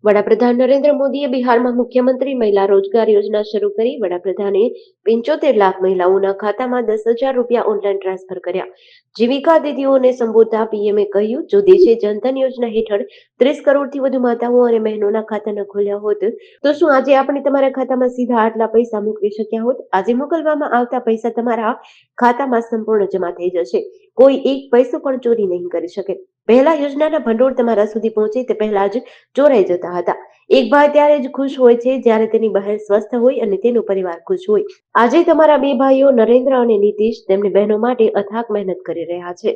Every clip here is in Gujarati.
વડાપ્રધાન નરેન્દ્ર મોદીએ બિહારમાં મુખ્યમંત્રી મહિલા રોજગાર યોજના શરૂ કરી. વડાપ્રધાને 75 લાખ મહિલાઓના ખાતામાં 10,000 રૂપિયા ઓનલાઈન ટ્રાન્સફર કર્યા. જીવિકા દીદીઓને સંબોધતા પીએમએ કહ્યું, જો દેશે જનધન યોજના હેઠળ 30 કરોડથી વધુ માતાઓ અને બહેનોના ખાતા ન ખોલ્યા હોત તો શું આજે આપણે તમારા ખાતામાં સીધા આટલા પૈસા મોકલી શક્યા હોત? આજે મોકલવામાં આવતા પૈસા તમારા ખાતામાં સંપૂર્ણ જમા થઈ જશે. કોઈ એક પૈસો પણ ચોરી નહીં કરી શકે. પહેલા યોજનાના ભંડોળ તમારા સુધી પહોંચે તે પહેલા જ ચોરાઈ જતા હતા. એક ભાઈ ત્યારે જ ખુશ હોય છે જ્યારે તેની બહેન સ્વસ્થ હોય અને તેનો પરિવાર ખુશ હોય. આજે તમારા બે ભાઈઓ નરેન્દ્ર અને નીતિશ તેમની બહેનો માટે અથાગ મહેનત કરી રહ્યા છે.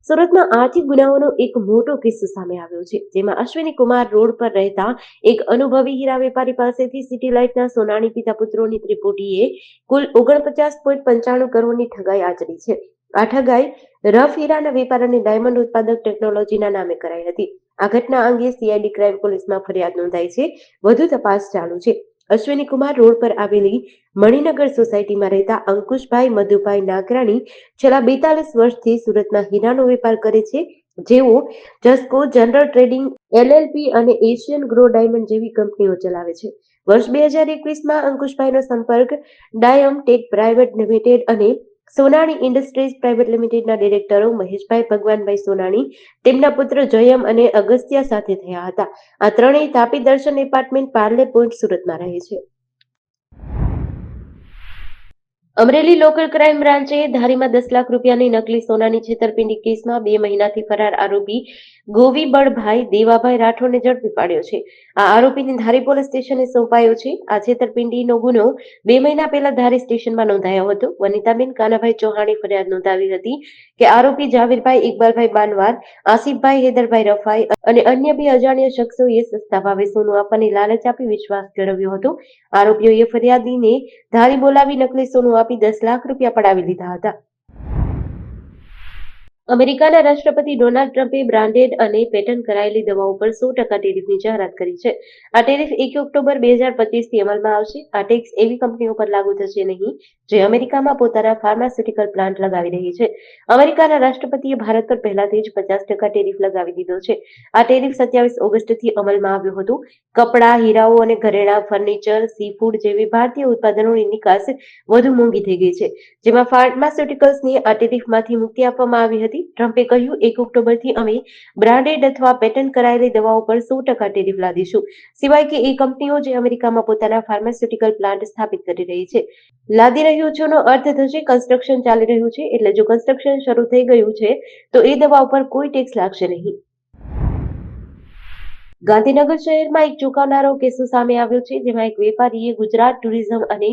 સુરતમાં આર્થિક ગુનાઓનો એક મોટો કિસ્સો સામે આવ્યો છે, જેમાં અશ્વિની કુમાર રોડ પર રહેતા એક અનુભવી હીરા વેપારી પાસેથી સિટી લાઇટના સોનાની પિતા પુત્રોની ત્રિપુટીએ કુલ 49.95 કરોડની ઠગાઈ આચરી છે. આ ઠગાઈ રફ હીરાના વેપાર અને ડાયમંડ ઉત્પાદક ટેકનોલોજીના નામે કરાઈ હતી. આ ઘટના અંગે સીઆઈડી ક્રાઇમ પોલીસમાં ફરિયાદ નોંધાઈ છે. વધુ તપાસ ચાલુ છે. અશ્વિની કુમાર રોડ પર આવેલી મણિનગર સોસાયટીમાં રહેતા અંકુશભાઈ મધુભાઈ નાગરાણી છેલ્લા 42 વર્ષથી સુરતમાં હીરાનો વેપાર કરે છે. જેઓ જસ્કો જનરલ ટ્રેડિંગ એલએલપી અને એશિયન ગ્રો ડાયમંડ જેવી કંપનીઓ ચલાવે છે. વર્ષ 2021માં અંકુશભાઈનો સંપર્ક ડાયમ ટેક પ્રાઇવેટ લિમિટેડ અને સોનાણી ઇન્ડસ્ટ્રીઝ પ્રાઇવેટ લિમિટેડના ડિરેક્ટરો મહેશભાઈ ભગવાનભાઈ સોનાણી, તેમના પુત્ર જયમ અને અગસ્ત્યા સાથે થયા હતા. આ ત્રણેય તાપી દર્શન એપાર્ટમેન્ટ પાર્લે પોઈન્ટ સુરતમાં રહે છે. અમરેલી લોકલ ક્રાઇમ બ્રાન્ચે ધારીમાં 10 લાખ રૂપિયાની નકલી સોનાની છેતરપિંડી કેસમાં 2 મહિનાથી ફરાર આરોપી ગોવીબળભાઈ દેવાભાઈ રાઠોડને ઝડપી પાડ્યો છે. આ આરોપીને ધારી પોલીસ સ્ટેશને સોંપાયો છે. આ છેતરપિંડીનો ગુનો 2 મહિના પહેલા ધારી સ્ટેશનમાં નોંધાયો હતો. વનિતાબેન કાનાભાઈ ચૌહાણે ફરિયાદ નોંધાવી હતી કે આરોપી જાવીરભાઈ ઇકબાલભાઈ બાનવાર, આસિફભાઈ હેદરભાઈ રફાઈ અને અન્ય 2 અજાણ્યા શખ્સોએ સસ્તા ભાવે સોનું આપવાની લાલચ આપી વિશ્વાસ કેળવ્યો હતો. આરોપીઓએ ફરિયાદીને ધારી બોલાવી નકલી સોનું આપી 10 લાખ રૂપિયા પડાવી લીધા હતા. અમેરિકાના રાષ્ટ્રપતિ ડોનાલ્ડ ટ્રમ્પે બ્રાન્ડેડ અને પેટન્ટ કરાયેલી દવાઓ પર 100% ટેરિફની જાહેરાત કરી છે. આ ટેરિફ 1 ઓક્ટોબર 2025થી અમલમાં આવશે. આ ટેક્સ એવી કંપનીઓ પર લાગુ થશે નહીં જે અમેરિકામાં પોતાના ફાર્માસ્યુટિકલ પ્લાન્ટ લગાવી રહી છે. અમેરિકાના રાષ્ટ્રપતિએ ભારત પર પહેલાથી જ 50% ટેરિફ લગાવી દીધો છે. આ ટેરિફ 27 ઓગસ્ટથી અમલમાં આવ્યો હતો. કપડાં, હીરાઓ અને ઘરેણાં, ફર્નિચર, સીફૂડ જેવી ભારતીય ઉત્પાદનોની નિકાસ વધુ મોંઘી થઈ ગઈ છે, જેમાં ફાર્માસ્યુટિકલ્સને આ ટેરિફમાંથી મુક્તિ આપવામાં આવી હતી. ટ્રમ્પે કહ્યું, 1 ઓક્ટોબરથી અમે બ્રાન્ડેડ અથવા પેટન્ટ કરાયેલી દવાઓ પર 100% ટેરિફ લાદીશું, સિવાય કે એ કંપનીઓ જે અમેરિકામાં પોતાના ફાર્માસ્યુટિકલ પ્લાન્ટ સ્થાપિત કરી રહી છે. લાદી રહ્યું છું નો અર્થ થશે કન્સ્ટ્રક્શન ચાલી રહ્યું છે, એટલે જો કન્સ્ટ્રક્શન શરૂ થઈ ગયું છે તો એ દવા ઉપર કોઈ ટેક્સ લાગશે નહીં. ગાંધીનગર શહેરમાં એક ચોંકાવનારો કિસ્સો સામે આવ્યો છે, જેમાં એક વેપારીએ ગુજરાત ટુરિઝમ અને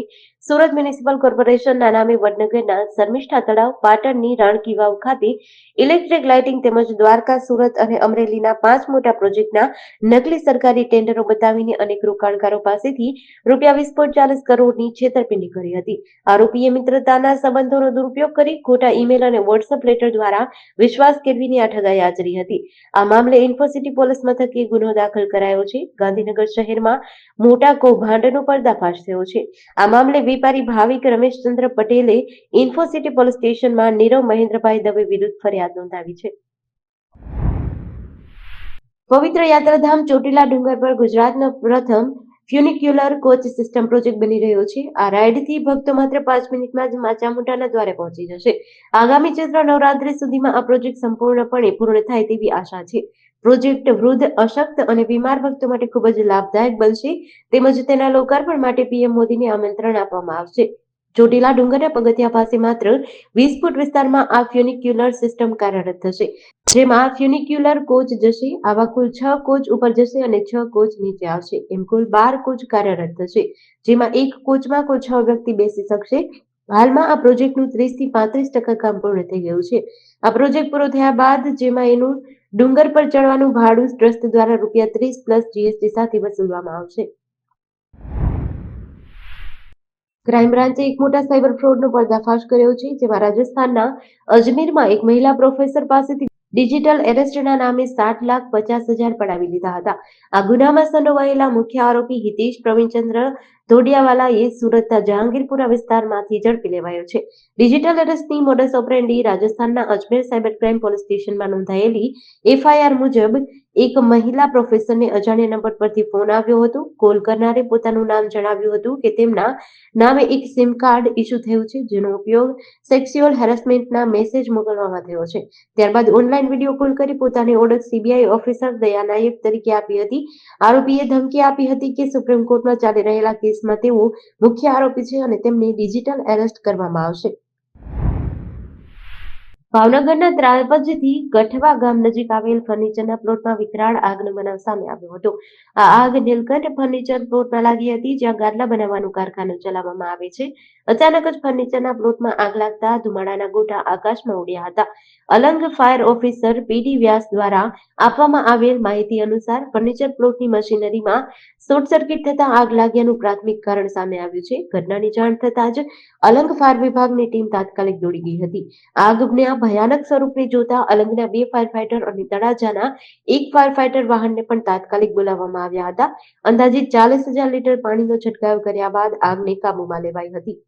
સુરત મ્યુનિસિપલ કોર્પોરેશનના નામે વડનગરના શર્મિષ્ઠા તળાવ, પાટણની રાણકી વાવ ખાતે ઇલેક્ટ્રિક લાઇટિંગ તેમજ દ્વારકા, સુરત અને અમરેલીના 5 મોટા પ્રોજેક્ટના નકલી સરકારી ટેન્ડરો બતાવીને અનેક રોકાણકારો પાસેથી રૂપિયા 20.40 કરોડની છેતરપિંડી કરી હતી. આરોપીએ મિત્રતાના સંબંધોનો દુરુપયોગ કરી ખોટા ઈમેલ અને વોટ્સએપ લેટર દ્વારા વિશ્વાસ કેળવીને આ ઠગાઈ આચરી હતી. આ મામલે ઇન્ફોસિટી પોલીસ મથકે ગુનો દાખલ કરાયો છે. ગાંધીનગર શહેરમાં મોટા કૌભાંડનો પર્દાફાશ થયો છે. આ મામલે વેપારી ભાવિક રમેશચંદ્ર પટેલે ઇન્ફોસિટી પોલીસ સ્ટેશનમાં નીરવ મહેન્દ્રભાઈ દવે વિરુદ્ધ ફરિયાદ નોંધાવી છે. પવિત્ર યાત્રાધામ ચોટીલા ડુંગર પર ગુજરાતનો પ્રથમ ફ્યુનિક્યુલર કોચ સિસ્ટમ પ્રોજેક્ટ બની રહ્યો છે. આ રાઇડથી ભક્તો માત્ર 5 મિનિટમાં જ મા ચામુંડાના દ્વારે પહોંચી જશે. આગામી ચૈત્ર નવરાત્રી સુધીમાં આ પ્રોજેક્ટ સંપૂર્ણપણે પૂર્ણ થાય તેવી આશા છે. પ્રોજેક્ટ વૃદ્ધ, અશક્ત અને બીમાર ભક્તો માટે ખૂબ જ લાભદાયક બનશે. તેમજ તેના લોકાર્પણ માટે પીએમ મોદીને આમંત્રણ આપવામાં આવશે. ચોટીલા ડુંગરના પગથિયા પાસે માત્ર 20 ફૂટ વિસ્તારમાં આ ફ્યુનિક્યુલર સિસ્ટમ કાર્યરત થશે, જેમાં ફ્યુનિક્યુલર કોચ જશે. આવા કુલ 6 કોચ ઉપર જશે અને 6 કોચ નીચે આવશે. એમ કુલ 12 કોચ કાર્યરત થશે, જેમાં એક કોચમાં કુલ 6 વ્યક્તિ બેસી શકશે. હાલમાં આ પ્રોજેક્ટનું 30 થી 35% કામ પૂર્ણ થઈ ગયું છે. આ પ્રોજેક્ટ પૂરો થયા બાદ જેમાં એનું ડુંગર પર ચડવાનું ભાડું ટ્રસ્ટ દ્વારા રૂપિયા 30 પ્લસ જીએસટી સાથે વસૂલવામાં આવશે. ક્રાઇમ બ્રાન્ચે એક મોટા સાયબર ફ્રોડનો પર્દાફાશ કર્યો છે, જેમાં રાજસ્થાનના અજમેરમાં એક મહિલા પ્રોફેસર પાસેથી ડિજિટલ એરેસ્ટના નામે 7,50,000 પડાવી લીધા હતા. આ ગુનામાં સંડોવાયેલા મુખ્ય આરોપી હિતેશ પ્રવીણચંદ્ર ધોડિયાવાલાએ સુરતના જહાંગીરપુરા વિસ્તારમાંથી ઝડપી લેવાયો છે. ડિજિટલ એરેસ્ટની મોડસ ઓપરેન્ડી રાજસ્થાનના અજમેર સાયબર ક્રાઇમ પોલીસ સ્ટેશનમાં નોંધાયેલી એફઆઈઆર મુજબ એક મહિલા પ્રોફેસરને અજાણ્યા નંબર પરથી ફોન આવ્યો હતો. કોલ કરનારે પોતાનું નામ જણાવ્યું હતું કે તેમના નામે એક સિમ કાર્ડ ઇસ્યુ થયું છે, જેનો ઉપયોગ સેક્સ્યુઅલ હેરેસમેન્ટના મેસેજ મોકલવામાં થયો છે. ત્યારબાદ ઓનલાઈન વિડીયો કોલ કરી પોતાની ઓળખ સીબીઆઈ ઓફિસર દયા નાયક તરીકે આપી હતી. આરોપીએ ધમકી આપી હતી કે સુપ્રીમ કોર્ટમાં ચાલી રહેલા કેસમાં તેઓ મુખ્ય આરોપી છે અને તેમને ડિજિટલ એરેસ્ટ કરવામાં આવશે. ભાવનગરના ત્રાપજથી ગઠવા ગામ નજીક આવેલ ફર્નિચરના પ્લોટમાં વિકરાળ આગનો બનાવ સામે આવ્યો હતો. આ આગ નીલકંઠ ફર્નિચર પ્લોટમાં લાગી હતી, જ્યાં ગાદલા બનાવવાનું કારખાનું ચલાવવામાં આવે છે. અચાનક જ ફર્નિચરના પ્લોટમાં આગ લાગતા ધુમાડાના ગોટા આકાશમાં ઉડ્યા હતા. અલંગ ફાયર ઓફિસર પીડી વ્યાસ દ્વારા આપવામાં આવેલ માહિતી અનુસાર ફર્નિચર પ્લોટની મશીનરીમાં શોર્ટ સર્કિટ થતા આગ લાગ્યાનું પ્રાથમિક કારણ સામે આવ્યું છે. ઘટનાની જાણ થતાં જ અલંગ ફાયર વિભાગની ટીમ તાત્કાલિક દોડી ગઈ હતી. આગના ભયાનક સ્વરૂપને જોતા અલંગના 2 ફાયર ફાઈટર અને તળાજાના 1 ફાયર ફાઈટર વાહનને પણ તાત્કાલિક બોલાવવામાં આવ્યા હતા. અંદાજિત 40,000 લીટર પાણીનો છંટકાવ કર્યા બાદ આગને કાબૂમાં લેવાઈ હતી.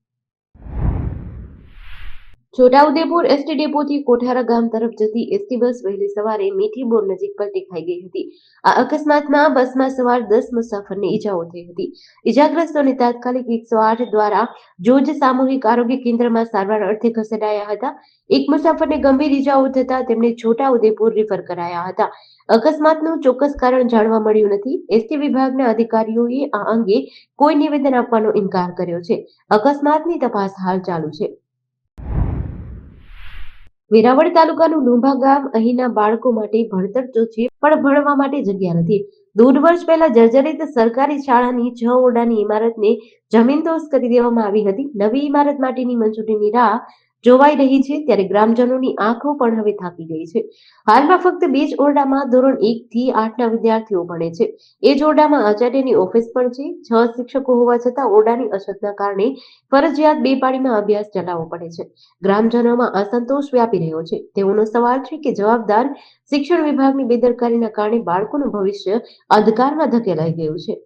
છોટાઉદેપુર એસટી ડેપોથી કોઠારા ગામ તરફ જતી એસટી બસ વહેલી સવારે મીઠી બોર નજીક પલટી ખાઈ ગઈ હતી. આ અકસ્માતમાં બસમાં સવાર 10 મુસાફરને ઈજાઓ થઈ હતી. ઈજાગ્રસ્તોને તાત્કાલિક 108 દ્વારા જોજ સામૂહિક આરોગ્ય કેન્દ્રમાં સારવાર અર્થે ખસેડાયા હતા. એક મુસાફરને ગંભીર ઈજાઓ થતા તેમને છોટાઉદેપુર રિફર કરાયા હતા. અકસ્માતનું ચોક્કસ કારણ જાણવા મળ્યું નથી. એસટી વિભાગના અધિકારીઓએ આ અંગે કોઈ નિવેદન આપવાનો ઇનકાર કર્યો છે. અકસ્માતની તપાસ હાલ ચાલુ છે. વેરાવળ તાલુકાનું લુંભા ગામ અહીંના બાળકો માટે ભણતર તો છે, પણ ભણવા માટે જગ્યા નથી. 1.5 વર્ષ પહેલા જર્જરિત સરકારી શાળાની 6 ઓરડાની ઇમારતને જમીનદોસ્ત કરી દેવામાં આવી હતી. નવી ઇમારત માટેની મંજૂરીની રાહ જોવાઈ રહી છે, ત્યારે ગ્રામજનોની આંખો પણ હવે થાકી ગઈ છે. હાલમાં ફક્ત 2 જ ઓરડામાં ધોરણ 1 થી 8ના વિદ્યાર્થીઓ ભણે છે. એ જ ઓરડામાં આચાર્યની ઓફિસ પણ છે. 6 શિક્ષકો હોવા છતાં ઓરડાની અછતના કારણે ફરજિયાત 2 પાળીમાં અભ્યાસ ચલાવવો પડે છે. ગ્રામજનોમાં અસંતોષ વ્યાપી રહ્યો છે. તેઓનો સવાલ છે કે જવાબદાર શિક્ષણ વિભાગની બેદરકારીના કારણે બાળકોનું ભવિષ્ય અંધકારમાં ધકેલાઈ ગયું છે.